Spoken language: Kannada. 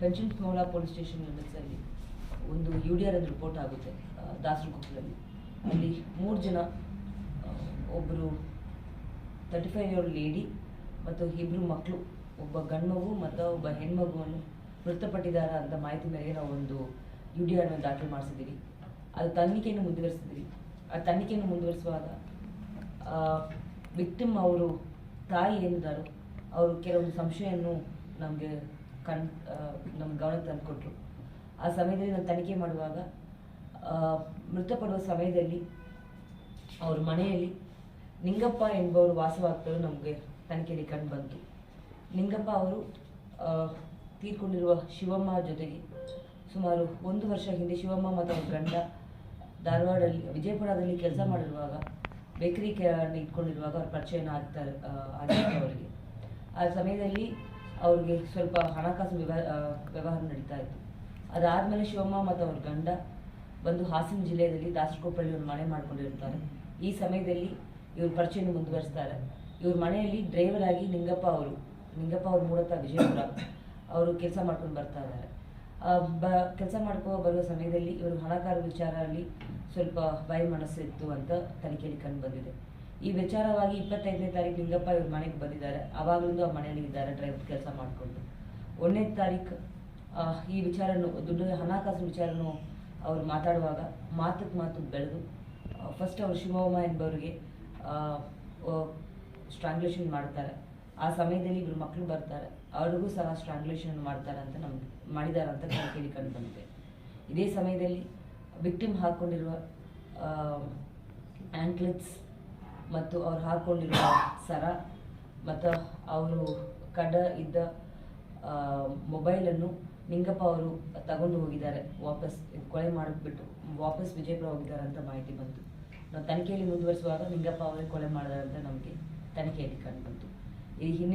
ಪೆಂಚನ್ಮೌಲ ಪೊಲೀಸ್ ಸ್ಟೇಷನ್ ಲಿಮಿಟ್ಸಲ್ಲಿ ಒಂದು UDR ಅಂತ ರಿಪೋರ್ಟ್ ಆಗುತ್ತೆ ದಾಸರಗುಪ್ಪದಲ್ಲಿ. ಅಲ್ಲಿ 3 ಜನ, ಒಬ್ಬರು 35-year ಲೇಡಿ ಮತ್ತು 2 ಮಕ್ಕಳು, ಒಬ್ಬ ಗಂಡು ಮಗು ಮತ್ತು ಒಬ್ಬ ಹೆಣ್ಮಗುವನ್ನು ಮೃತಪಟ್ಟಿದ್ದಾರೆ ಅಂತ ಮಾಹಿತಿ ಮೇರೆಗೆ ನಾವು ಒಂದು UDR ದಾಖಲೆ ಮಾಡಿಸಿದ್ದೀವಿ. ಅದು ತನಿಖೆಯನ್ನು ಮುಂದುವರಿಸಿದ್ದೀವಿ. ಆ ತನಿಖೆಯನ್ನು ಮುಂದುವರಿಸುವಾಗ ವಿಕ್ಟಿಮ್ ಅವರು ತಾಯಿ ಏನಿದ್ದಾರೋ ಅವರು ಕೆಲವೊಂದು ಸಂಶಯವನ್ನು ನಮಗೆ ನಮ್ಮ ಗಮನಕ್ಕೆ ತಂದುಕೊಟ್ರು. ಆ ಸಮಯದಲ್ಲಿ ನಾವು ತನಿಖೆ ಮಾಡುವಾಗ ಮೃತಪಡುವ ಸಮಯದಲ್ಲಿ ಅವ್ರ ಮನೆಯಲ್ಲಿ ನಿಂಗಪ್ಪ ಎಂಬವರು ವಾಸವಾಗ್ತರು ನಮಗೆ ತನಿಖೆಯಲ್ಲಿ ಕಂಡು ಬಂತು. ನಿಂಗಪ್ಪ ಅವರು ತೀರ್ಕೊಂಡಿರುವ ಶಿವಮ್ಮ ಜೊತೆಗೆ ಸುಮಾರು 1 ವರ್ಷ ಹಿಂದೆ ಶಿವಮ್ಮ ಮತ್ತು ಅವ್ರ ಗಂಡ ಧಾರವಾಡಲ್ಲಿ ವಿಜಯಪುರದಲ್ಲಿ ಕೆಲಸ ಮಾಡಿರುವಾಗ ಬೇಕರಿ ಇಟ್ಕೊಂಡಿರುವಾಗ ಅವ್ರ ಪರಿಚಯನ ಆಗ್ತಾರೆ ಅವರಿಗೆ. ಆ ಸಮಯದಲ್ಲಿ ಅವ್ರಿಗೆ ಸ್ವಲ್ಪ ಹಣಕಾಸು ವ್ಯವಹಾರ ನಡೀತಾ ಇತ್ತು. ಅದಾದಮೇಲೆ ಶಿವಮ್ಮ ಮತ್ತು ಅವ್ರ ಗಂಡ ಬಂದು ಹಾಸನ ಜಿಲ್ಲೆಯಲ್ಲಿ ದಾಸರಕೊಪ್ಪಲ್ಲಿ ಒಂದು ಮನೆ ಮಾಡ್ಕೊಂಡಿರ್ತಾರೆ. ಈ ಸಮಯದಲ್ಲಿ ಇವ್ರ ಪರಿಚಯನ ಮುಂದುವರಿಸ್ತಾರೆ. ಇವ್ರ ಮನೆಯಲ್ಲಿ ಡ್ರೈವರ್ ಆಗಿ ನಿಂಗಪ್ಪ ಅವರು ಮೂಲತಃ ವಿಜಯಪುರ ಅವರು ಕೆಲಸ ಮಾಡ್ಕೊಂಡು ಬರ್ತಾ ಇದ್ದಾರೆ. ಕೆಲಸ ಬರುವ ಸಮಯದಲ್ಲಿ ಇವರು ಹಣಕಾಸು ವಿಚಾರದಲ್ಲಿ ಸ್ವಲ್ಪ ಬಾಯಿ ಮನಸ್ಸಿತ್ತು ಅಂತ ತನಿಖೆಯಲ್ಲಿ ಕಂಡು ಬಂದಿದೆ. ಈ ವಿಚಾರವಾಗಿ 25ನೇ ತಾರೀಕು ನಿಂಗಪ್ಪ ಇವ್ರ ಮನೆಗೆ ಬಂದಿದ್ದಾರೆ. ಆವಾಗಲಿಂದ ಅವ್ರ ಮನೆಯಲ್ಲಿ ಇದ್ದಾರೆ ಡ್ರೈವರ್ ಕೆಲಸ ಮಾಡಿಕೊಂಡು. 1ನೇ ತಾರೀಕು ಈ ವಿಚಾರನು ಹಣಕಾಸು ವಿಚಾರನು ಅವ್ರು ಮಾತಾಡುವಾಗ ಮಾತು ಬೆಳೆದು ಫಸ್ಟ್ ಅವರು ಶಿವಮ್ಮ ಎಂಬವರಿಗೆ ಸ್ಟ್ರಾಂಗ್ಯುಲೇಷನ್ ಮಾಡ್ತಾರೆ. ಆ ಸಮಯದಲ್ಲಿ ಇವರು ಮಕ್ಕಳು ಬರ್ತಾರೆ, ಅವ್ರಿಗೂ ಸಹ ಸ್ಟ್ರಾಂಗ್ಯುಲೇಷನ್ ಮಾಡಿದ್ದಾರೆ ಅಂತ ತನಿಖೆಯಲ್ಲಿ ಕಂಡು ಬಂದಿದೆ. ಇದೇ ಸಮಯದಲ್ಲಿ ವಿಕ್ಟಿಮ್ ಹಾಕ್ಕೊಂಡಿರುವ ಆ್ಯಂಕ್ಲೆಟ್ಸ್ ಮತ್ತು ಅವ್ರು ಹಾಕ್ಕೊಂಡಿರುವ ಸರ ಮತ್ತು ಅವರು ಇದ್ದ ಮೊಬೈಲನ್ನು ನಿಂಗಪ್ಪ ಅವರು ತಗೊಂಡು ಹೋಗಿದ್ದಾರೆ. ವಾಪಸ್ ಕೊಲೆ ಮಾಡಿಬಿಟ್ಟು ವಾಪಸ್ ವಿಜಯಪುರ ಹೋಗಿದ್ದಾರೆ ಅಂತ ಮಾಹಿತಿ ಬಂತು. ನಾವು ತನಿಖೆಯಲ್ಲಿ ಮುಂದುವರಿಸುವಾಗ ನಿಂಗಪ್ಪ ಅವರೇ ಕೊಲೆ ಮಾಡಿದ್ದಾರೆ ಅಂತ ನಮಗೆ ತನಿಖೆಯಲ್ಲಿ ಕಂಡು ಬಂತು. ಈ ಹಿನ್ನೆಲೆ